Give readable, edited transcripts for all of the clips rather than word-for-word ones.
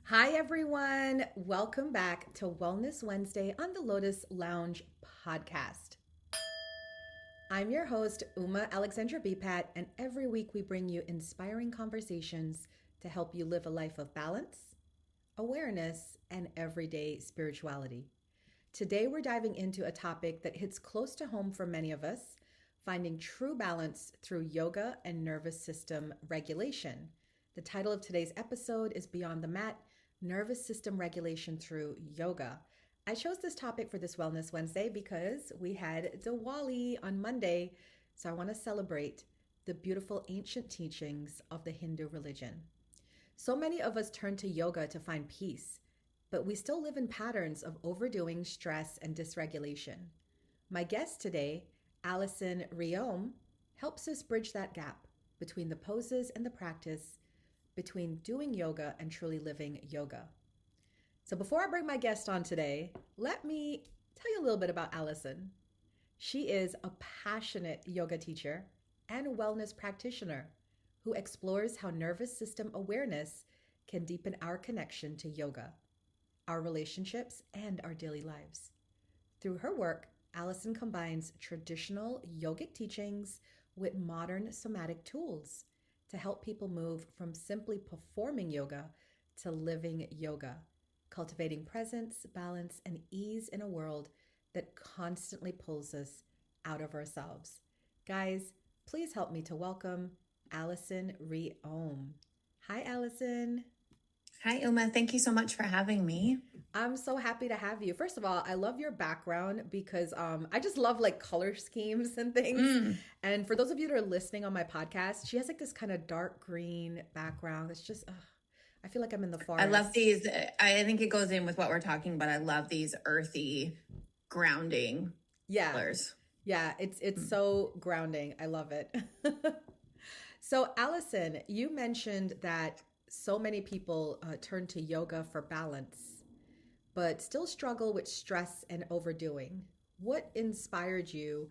Hi, everyone. Welcome back to Wellness Wednesday on the Lotus Lounge Podcast. I'm your host, Uma Alexandra Bipat, and every week we bring you inspiring conversations to help you live a life of balance, awareness, and everyday spirituality. Today, we're diving into a topic that hits close to home for many of us, finding true balance through yoga and nervous system regulation. The title of today's episode is Beyond the Mat, Nervous System Regulation Through Yoga. I chose this topic for this Wellness Wednesday because we had Diwali on Monday, so I want to celebrate the beautiful ancient teachings of the Hindu religion. So many of us turn to yoga to find peace, but we still live in patterns of overdoing, stress, and dysregulation. My guest today, Alison Réaume, helps us bridge that gap between the poses and the practice, between doing yoga and truly living yoga. So before I bring my guest on today, let me tell you a little bit about Alison. She is a passionate yoga teacher and wellness practitioner who explores how nervous system awareness can deepen our connection to yoga, our relationships, and our daily lives. Through her work, Alison combines traditional yogic teachings with modern somatic tools to help people move from simply performing yoga to living yoga, cultivating presence, balance, and ease in a world that constantly pulls us out of ourselves. Guys, please help me to welcome Alison Réaume. Hi, Alison. Hi, Uma. Thank you so much for having me. I'm so happy to have you. First of all, I love your background because I just love like color schemes and things. And for those of you that are listening on my podcast, she has like this kind of dark green background. It's just, I feel like I'm in the forest. I love these. I think it goes in with what we're talking about. I love these earthy, grounding colors. Yeah, it's so grounding. I love it. So, Alison, you mentioned that so many people turn to yoga for balance, but still struggle with stress and overdoing. What inspired you?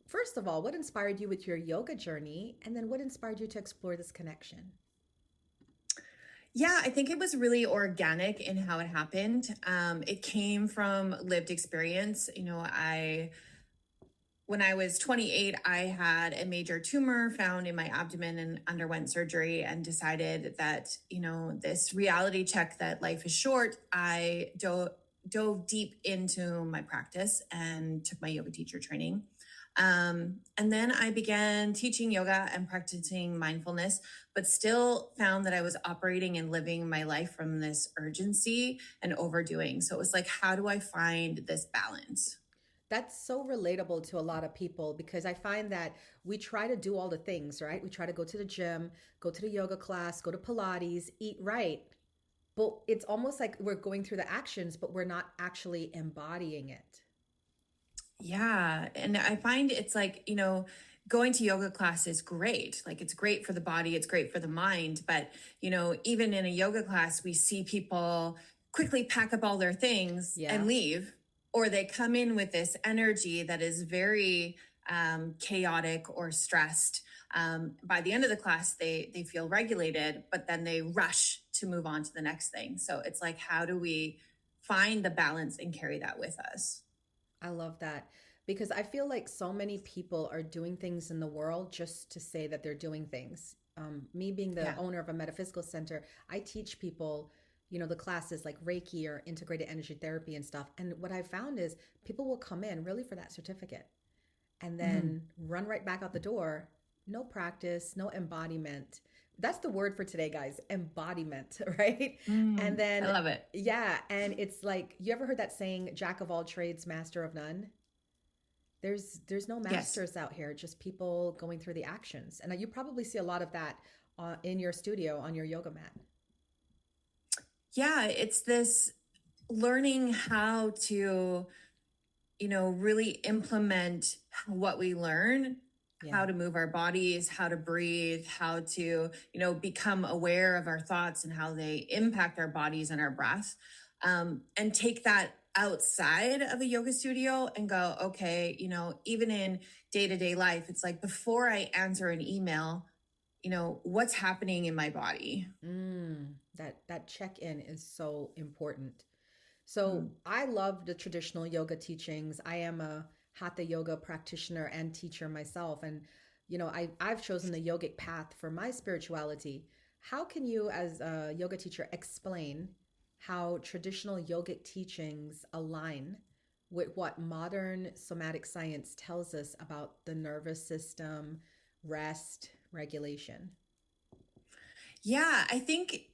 First of all, what inspired you with your yoga journey? And then what inspired you to explore this connection? Yeah, I think it was really organic in how it happened. It came from lived experience. When I was 28, I had a major tumor found in my abdomen and underwent surgery and decided that, this reality check that life is short. I dove deep into my practice and took my yoga teacher training. And then I began teaching yoga and practicing mindfulness, but still found that I was operating and living my life from this urgency and overdoing. So it was like, how do I find this balance? That's so relatable to a lot of people because I find that we try to do all the things, right? We try to go to the gym, go to the yoga class, go to Pilates, eat right. But it's almost like we're going through the actions, but we're not actually embodying it. Yeah. And I find it's like, going to yoga class is great. Like it's great for the body, it's great for the mind. But, even in a yoga class, we see people quickly pack up all their things and leave. Or they come in with this energy that is very chaotic or stressed. By the end of the class, they feel regulated, but then they rush to move on to the next thing. So it's like, how do we find the balance and carry that with us? I love that because I feel like so many people are doing things in the world just to say that they're doing things. Me being the owner of a metaphysical center, I teach people the classes like Reiki or integrated energy therapy and stuff. And what I found is people will come in really for that certificate and then run right back out the door. No practice, no embodiment. That's the word for today, guys. Embodiment, right? And then I love it. Yeah. And it's like, you ever heard that saying, jack of all trades, master of none? There's no masters out here, just people going through the actions. And you probably see a lot of that in your studio on your yoga mat. Yeah, it's this learning how to, really implement what we learn, how to move our bodies, how to breathe, how to, become aware of our thoughts and how they impact our bodies and our breath. And take that outside of a yoga studio and go, okay, even in day-to-day life, it's like before I answer an email, what's happening in my body? That check-in is so important. So I love the traditional yoga teachings. I am a hatha yoga practitioner and teacher myself. And, I've chosen the yogic path for my spirituality. How can you, as a yoga teacher, explain how traditional yogic teachings align with what modern somatic science tells us about the nervous system, rest, regulation? Yeah, I think,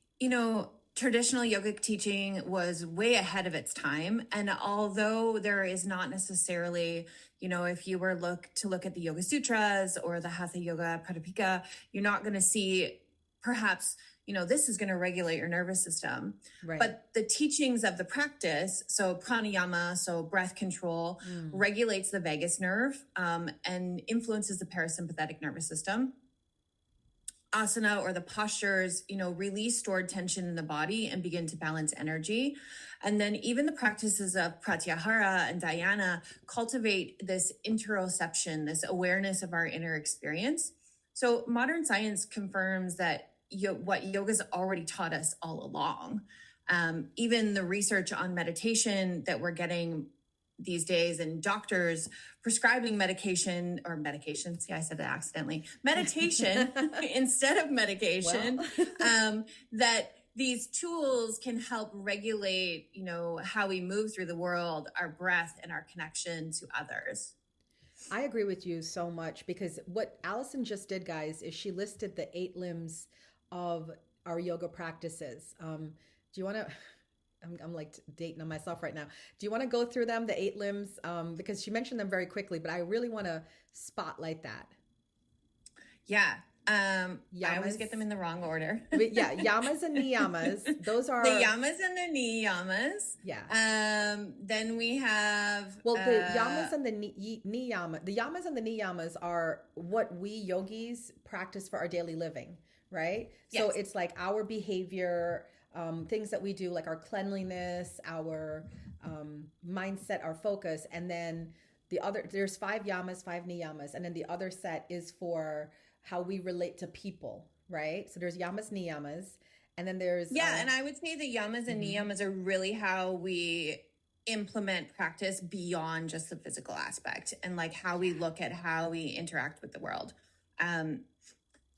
traditional yogic teaching was way ahead of its time. And although there is not necessarily, if you were to look at the Yoga Sutras or the Hatha Yoga Pradipika, you're not going to see perhaps, this is going to regulate your nervous system. Right. But the teachings of the practice, so pranayama, so breath control, regulates the vagus nerve and influences the parasympathetic nervous system. Asana, or the postures, release stored tension in the body and begin to balance energy. And then even the practices of pratyahara and dhyana cultivate this interoception, this awareness of our inner experience. So modern science confirms that what yoga's already taught us all along. Even the research on meditation that we're getting these days, and doctors prescribing medication. See, I said it accidentally, meditation instead of medication, that these tools can help regulate, how we move through the world, our breath, and our connection to others. I agree with you so much, because what Alison just did, guys, is she listed the 8 limbs of our yoga practices. Do you want to... I'm like dating on myself right now. Do you want to go through them, the 8 limbs? Because she mentioned them very quickly, but I really want to spotlight that. Yeah. I always get them in the wrong order. Yeah. Yamas and niyamas. Those are the yamas and the niyamas. Yeah. Then we have, the yamas and the niyama. The yamas and the niyamas are what we yogis practice for our daily living, right? Yes. So it's like our behavior, things that we do, like our cleanliness, our mindset, our focus. And then there's 5 yamas, 5 niyamas. And then the other set is for how we relate to people, right? So there's yamas, niyamas. And then there's... and I would say the yamas and niyamas are really how we implement practice beyond just the physical aspect, and like how we look at how we interact with the world.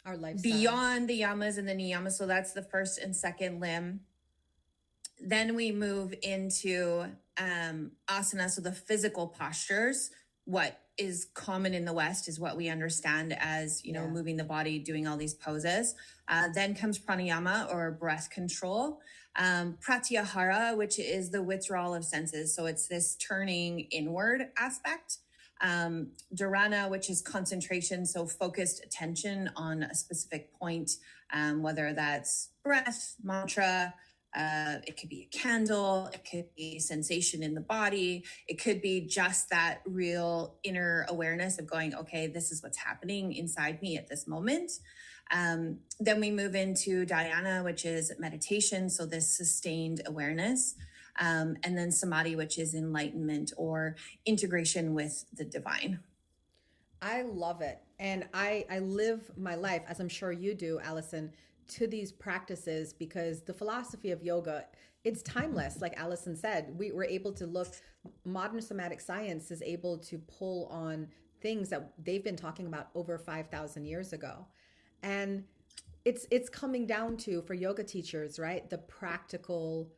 Our lifestyle. Beyond the yamas and the niyamas. So that's the first and second limb. Then we move into asana. So the physical postures, what is common in the West is what we understand as, moving the body, doing all these poses. Then comes pranayama, or breath control. Pratyahara, which is the withdrawal of senses. So it's this turning inward aspect. Dharana, which is concentration, so focused attention on a specific point, whether that's breath, mantra, it could be a candle, it could be sensation in the body, it could be just that real inner awareness of going, okay, this is what's happening inside me at this moment. Then we move into dhyana, which is meditation, so this sustained awareness. And then samadhi, which is enlightenment or integration with the divine. I love it. And I live my life, as I'm sure you do, Alison, to these practices, because the philosophy of yoga, it's timeless. Like Alison said, we were able to look, modern somatic science is able to pull on things that they've been talking about over 5,000 years ago. And it's coming down to, for yoga teachers, right, the practical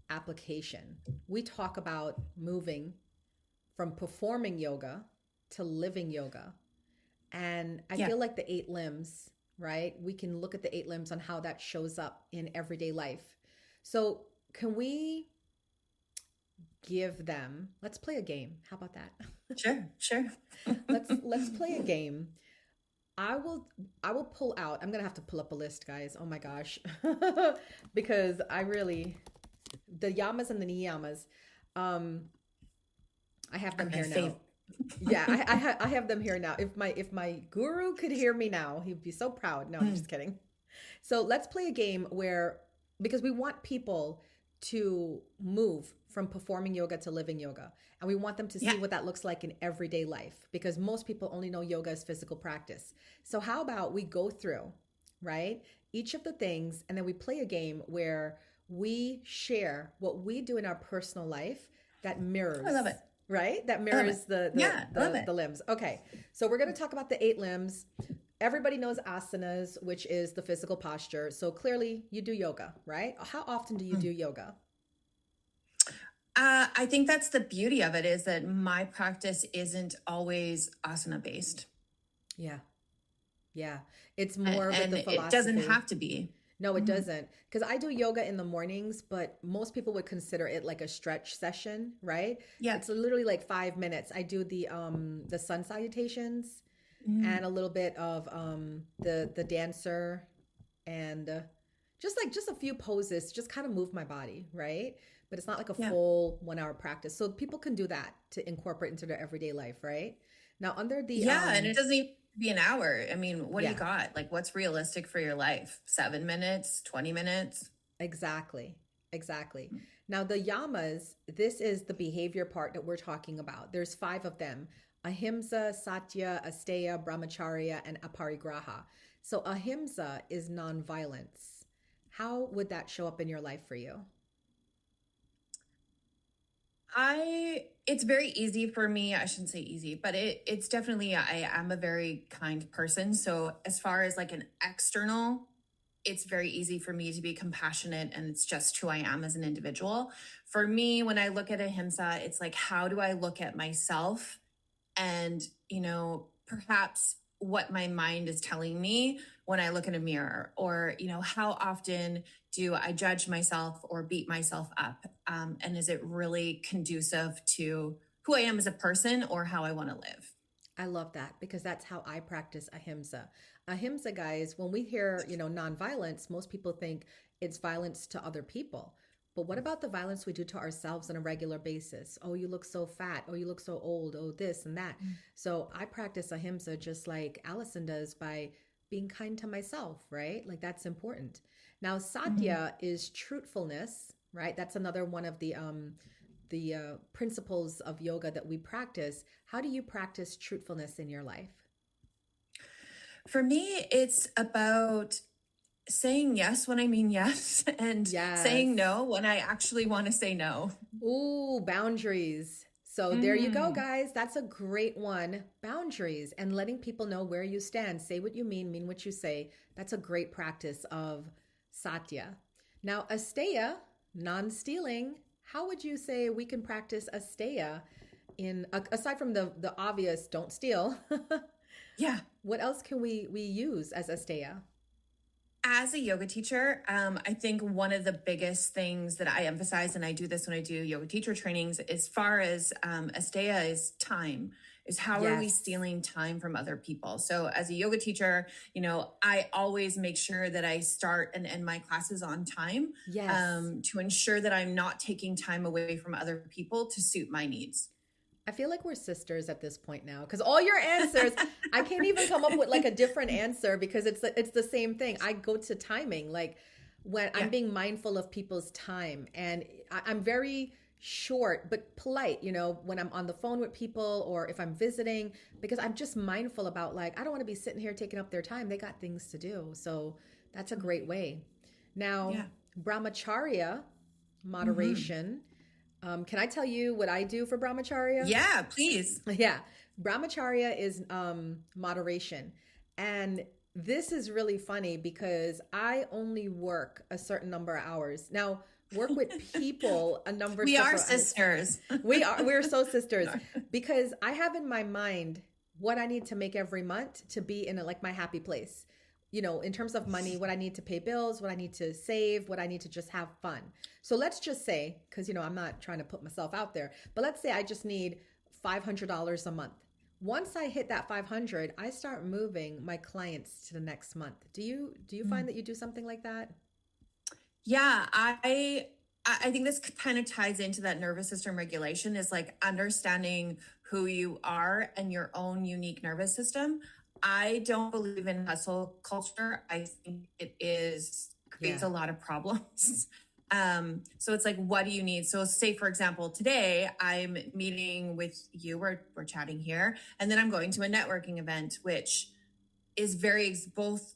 application. We talk about moving from performing yoga to living yoga. And I feel like the 8 limbs, right? We can look at the 8 limbs on how that shows up in everyday life. So can we give them, let's play a game. How about that? Sure. Let's play a game. I will pull out, I'm going to have to pull up a list, guys. Oh my gosh. Because the yamas and the niyamas, I have them here now. Yeah, I have them here now. If my guru could hear me now, he'd be so proud. No, I'm just kidding. So let's play a game because we want people to move from performing yoga to living yoga. And we want them to see what that looks like in everyday life, because most people only know yoga as physical practice. So how about we go through, right, each of the things, and then we play a game where we share what we do in our personal life that mirrors. I love it. Right? That mirrors the limbs. Okay. So we're going to talk about the 8 limbs. Everybody knows asanas, which is the physical posture. So clearly you do yoga, right? How often do you do yoga? I think that's the beauty of it, is that my practice isn't always asana based. Yeah. Yeah. It's more with the philosophy. It doesn't have to be. No, it doesn't. Because I do yoga in the mornings, but most people would consider it like a stretch session, right? Yeah. It's literally like 5 minutes. I do the sun salutations and a little bit of the dancer and just a few poses, just kind of move my body, right? But it's not like a full 1 hour practice. So people can do that to incorporate into their everyday life, right? Now under the and it doesn't even be an hour. I mean, what do you got? Like, what's realistic for your life? 7 minutes, 20 minutes? Exactly. Now the yamas, this is the behavior part that we're talking about. There's 5 of them: ahimsa, satya, asteya, brahmacharya, and aparigraha. So ahimsa is nonviolence. How would that show up in your life for you? It's very easy for me. I shouldn't say easy, but it's definitely, I am a very kind person. So as far as like an external, it's very easy for me to be compassionate, and it's just who I am as an individual. For me, when I look at ahimsa, it's like, how do I look at myself and, perhaps what my mind is telling me when I look in a mirror, or, how often do I judge myself or beat myself up? And is it really conducive to who I am as a person or how I want to live? I love that, because that's how I practice ahimsa. Ahimsa, guys, when we hear, nonviolence, most people think it's violence to other people. But what about the violence we do to ourselves on a regular basis? Oh, you look so fat. Oh, you look so old. Oh, this and that. So I practice ahimsa just like Alison does, by being kind to myself, right? Like, that's important. Now, satya is truthfulness, right? That's another one of the principles of yoga that we practice. How do you practice truthfulness in your life? For me, it's about saying yes when I mean yes, and saying no when I actually want to say no. Ooh, boundaries. So there you go, guys. That's a great one. Boundaries, and letting people know where you stand. Say what you mean what you say. That's a great practice of satya. Now, asteya, non-stealing. How would you say we can practice asteya aside from the obvious don't steal? Yeah. What else can we use as asteya? As a yoga teacher, I think one of the biggest things that I emphasize, and I do this when I do yoga teacher trainings, as far as asteya, is time. Is how are we stealing time from other people? So as a yoga teacher, I always make sure that I start and end my classes on time, to ensure that I'm not taking time away from other people to suit my needs. I feel like we're sisters at this point now, because all your answers, I can't even come up with like a different answer, because it's the same thing. I go to timing, like when I'm being mindful of people's time, and I'm very short but polite, when I'm on the phone with people or if I'm visiting, because I'm just mindful about, like, I don't want to be sitting here taking up their time. They got things to do. So that's a great way. Now, brahmacharya, moderation. Can I tell you what I do for brahmacharya? Yeah, please. Yeah. Brahmacharya is moderation. And this is really funny, because I only work a certain number of hours. Now, work with people a number of We are sisters. We're so sisters, because I have in my mind what I need to make every month to be in my happy place. In terms of money, what I need to pay bills, what I need to save, what I need to just have fun. So let's just say, because, I'm not trying to put myself out there, but let's say I just need $500 a month. Once I hit that 500, I start moving my clients to the next month. Do you find that you do something like that? Yeah, I think this kind of ties into that nervous system regulation, is like understanding who you are and your own unique nervous system. I don't believe in hustle culture. I think it creates a lot of problems. So it's like, what do you need? So say, for example, today I'm meeting with you, we're chatting here, and then I'm going to a networking event, which is both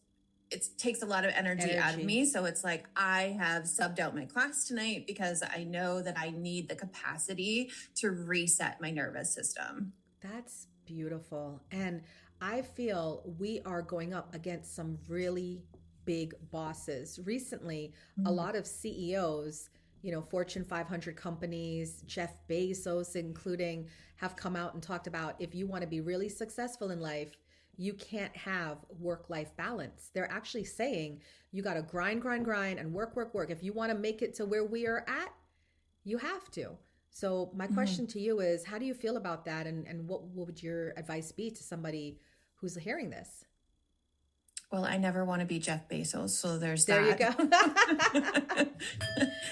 it takes a lot of energy out of me. So it's like, I have subbed out my class tonight because I know that I need the capacity to reset my nervous system. That's beautiful. And I feel we are going up against some really big bosses. Recently, a lot of CEOs, Fortune 500 companies, Jeff Bezos including, have come out and talked about if you want to be really successful in life, you can't have work-life balance. They're actually saying you got to grind, and work. If you want to make it to where we are at, you have to. So my question to you is, how do you feel about that? And what would your advice be to somebody who's hearing this? Well, I never want to be Jeff Bezos. So there's there that. There you go.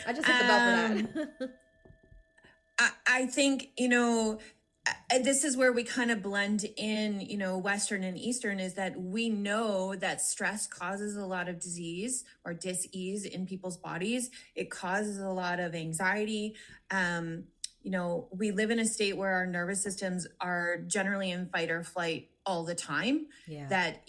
I just hit the bell for that. I think, this is where we kind of blend in, Western and Eastern, is that we know that stress causes a lot of disease or dis-ease in people's bodies. It causes a lot of anxiety. We live in a state where our nervous systems are generally in fight or flight all the time. Yeah. That,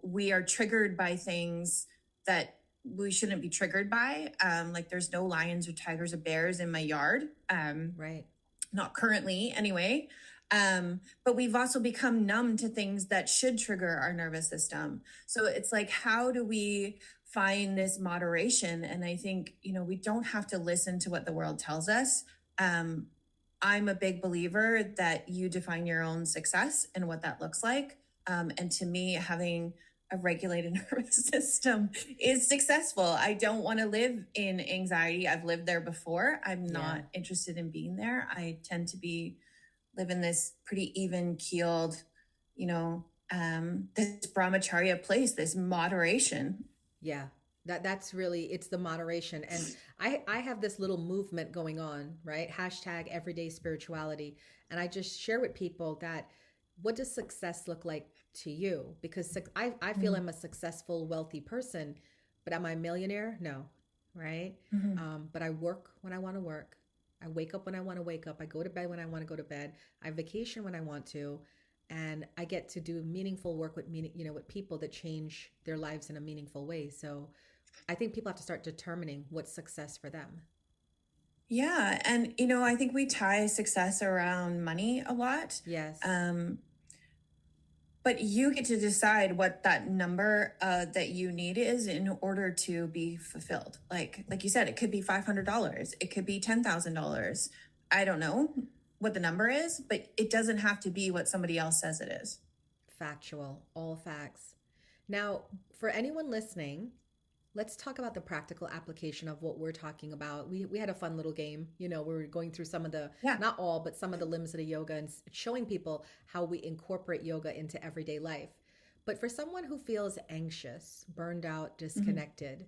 we are triggered by things that we shouldn't be triggered by. Like there's no lions or tigers or bears in my yard. Right. Not currently anyway. But we've also become numb to things that should trigger our nervous system. So it's like, how do we find this moderation? And I think, we don't have to listen to what the world tells us. I'm a big believer that you define your own success and what that looks like. And to me, having a regulated nervous system is successful. I don't want to live in anxiety. I've lived there before. I'm not interested in being there. I tend to live in this pretty even keeled, this brahmacharya place, this moderation. Yeah. That's really, it's the moderation. And I have this little movement going on, right? Hashtag everyday spirituality. And I just share with people that, what does success look like to you? Because I feel I'm a successful, wealthy person, but am I a millionaire? No. Right. But I work when I want to work. I wake up when I want to wake up. I go to bed when I want to go to bed. I vacation when I want to. And I get to do meaningful work with with people that change their lives in a meaningful way. So I think people have to start determining what's success for them. Yeah. And, I think we tie success around money a lot. Yes. But you get to decide what that number that you need is in order to be fulfilled. Like you said, it could be $500. It could be $10,000. I don't know what the number is, but it doesn't have to be what somebody else says it is. Factual, all facts. Now, for anyone listening, let's talk about the practical application of what we're talking about. We had a fun little game, we were going through some of the, not all, but some of the limbs of the yoga and showing people how we incorporate yoga into everyday life. But for someone who feels anxious, burned out, disconnected,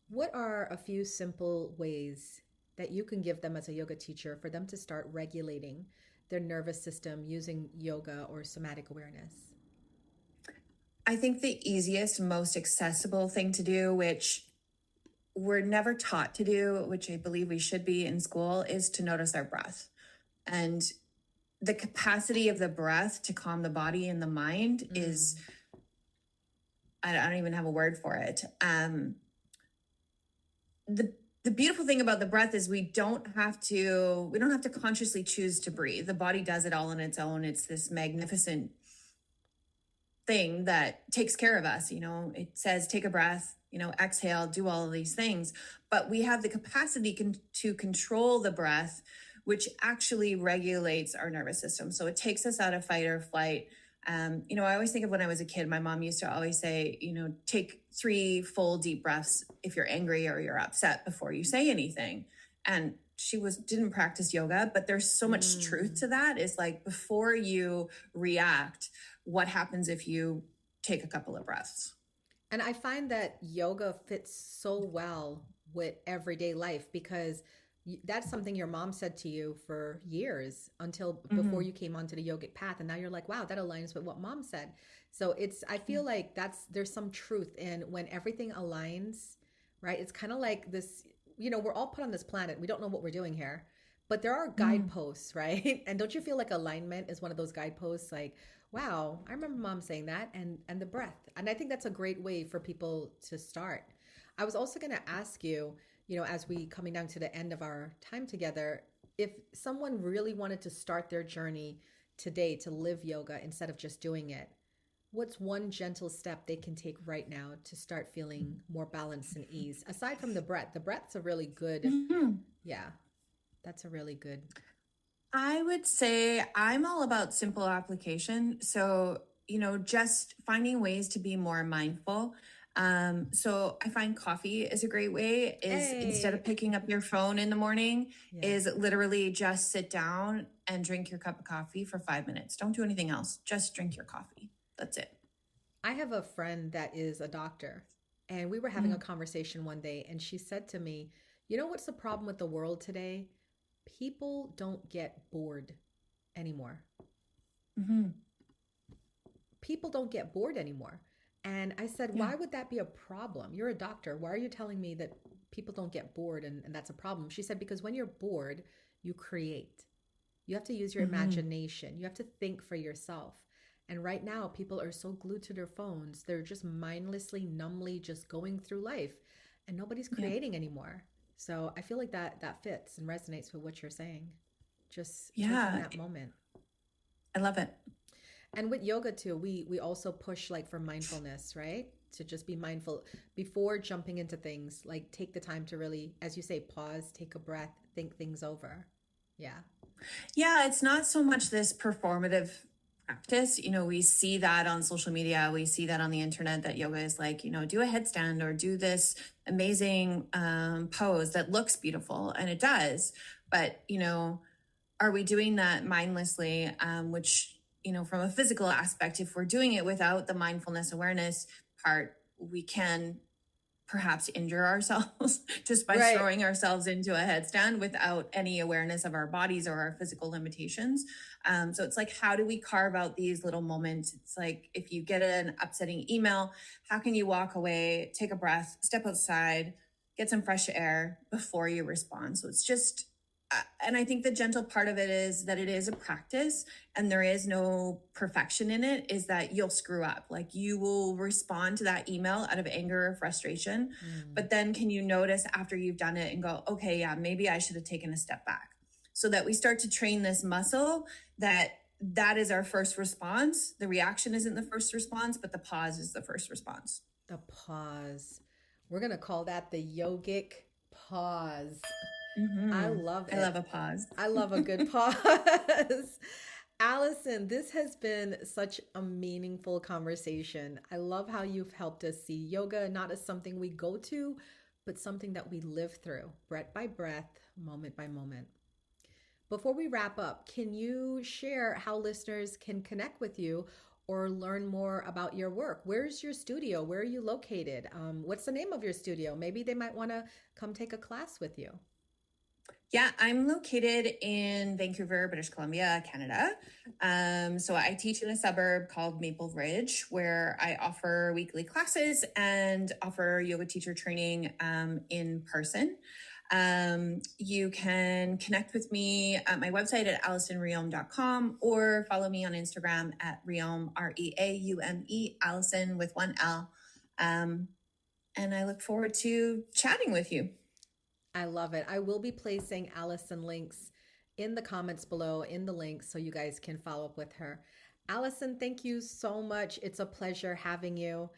what are a few simple ways that you can give them as a yoga teacher for them to start regulating their nervous system using yoga or somatic awareness? I think the easiest, most accessible thing to do, which we're never taught to do, which I believe we should be in school, is to notice our breath. And the capacity of the breath to calm the body and the mind is, I don't even have a word for it. The beautiful thing about the breath is we don't have to consciously choose to breathe. The body does it all on its own. It's this magnificent thing that takes care of us. It says, take a breath, exhale, do all of these things, but we have the capacity to control the breath, which actually regulates our nervous system. So it takes us out of fight or flight. I always think of when I was a kid, my mom used to always say, take 3 full deep breaths if you're angry or you're upset before you say anything. And she didn't practice yoga, but there's so much truth to that. It's like, before you react, what happens if you take a couple of breaths? And I find that yoga fits so well with everyday life, because that's something your mom said to you for years until before you came onto the yogic path. And now you're like, wow, that aligns with what mom said. So I feel like there's some truth in when everything aligns, right? It's kind of like this, we're all put on this planet. We don't know what we're doing here, But there are guideposts, right? And don't you feel like alignment is one of those guideposts? Like, wow, I remember mom saying that, and the breath. And I think that's a great way for people to start. I was also going to ask you, as we coming down to the end of our time together, if someone really wanted to start their journey today to live yoga instead of just doing it, what's one gentle step they can take right now to start feeling more balance and ease? Aside from the breath, the breath's a really good, yeah, that's a really good. I would say I'm all about simple application. So, just finding ways to be more mindful. So I find coffee is a great way is instead of picking up your phone in the morning, is literally just sit down and drink your cup of coffee for 5 minutes. Don't do anything else. Just drink your coffee. That's it. I have a friend that is a doctor, and we were having a conversation one day, and she said to me, what's the problem with the world today? People don't get bored anymore. People don't get bored anymore. And I said, why would that be a problem? You're a doctor. Why are you telling me that people don't get bored and that's a problem? She said, because when you're bored, you create. You have to use your imagination. You have to think for yourself. And right now, people are so glued to their phones. They're just mindlessly, numbly just going through life, and nobody's creating anymore. So I feel like that fits and resonates with what you're saying. Just taking that moment. I love it. And with yoga too, we also push like for mindfulness, right? To just be mindful before jumping into things, like take the time to really, as you say, pause, take a breath, think things over. Yeah. Yeah, it's not so much this performative practice. We see that on social media. We see that on the internet that yoga is like, do a headstand or do this amazing pose that looks beautiful. And it does. But, are we doing that mindlessly, which, from a physical aspect, if we're doing it without the mindfulness awareness part, we can perhaps injure ourselves just by throwing ourselves into a headstand without any awareness of our bodies or our physical limitations. So it's like, how do we carve out these little moments? It's like, if you get an upsetting email, how can you walk away, take a breath, step outside, get some fresh air before you respond? So it's just, and I think the gentle part of it is that it is a practice and there is no perfection in it, is that you'll screw up. Like you will respond to that email out of anger or frustration. But then can you notice after you've done it and go, okay, yeah, maybe I should have taken a step back, so that we start to train this muscle that is our first response. The reaction isn't the first response, but the pause is the first response. The pause. We're going to call that the yogic pause. I love it. I love a pause. I love a good pause. Alison, this has been such a meaningful conversation. I love how you've helped us see yoga not as something we go to, but something that we live through, breath by breath, moment by moment. Before we wrap up, can you share how listeners can connect with you or learn more about your work? Where's your studio? Where are you located? What's the name of your studio? Maybe they might want to come take a class with you. Yeah, I'm located in Vancouver, British Columbia, Canada. So I teach in a suburb called Maple Ridge, where I offer weekly classes and offer yoga teacher training in person. You can connect with me at my website at AlisonRéaume.com or follow me on Instagram at Réaume, Reaume, Alison with one L. And I look forward to chatting with you. I love it. I will be placing Alison links in the comments below in the links so you guys can follow up with her. Alison, thank you so much. It's a pleasure having you.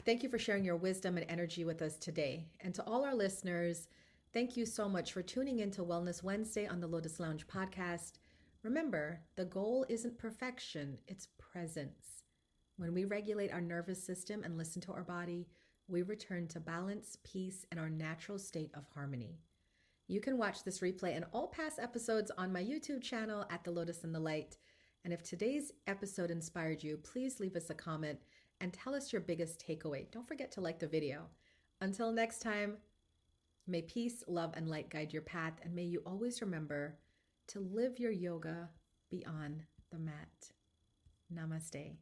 Thank you for sharing your wisdom and energy with us today. And to all our listeners, thank you so much for tuning in to Wellness Wednesday on the Lotus Lounge Podcast. Remember, the goal isn't perfection, it's presence. When we regulate our nervous system and listen to our body, we return to balance, peace, and our natural state of harmony. You can watch this replay and all past episodes on my YouTube channel at The Lotus and the Light. And if today's episode inspired you, please leave us a comment and tell us your biggest takeaway. Don't forget to like the video. Until next time, may peace, love, and light guide your path, and may you always remember to live your yoga beyond the mat. Namaste.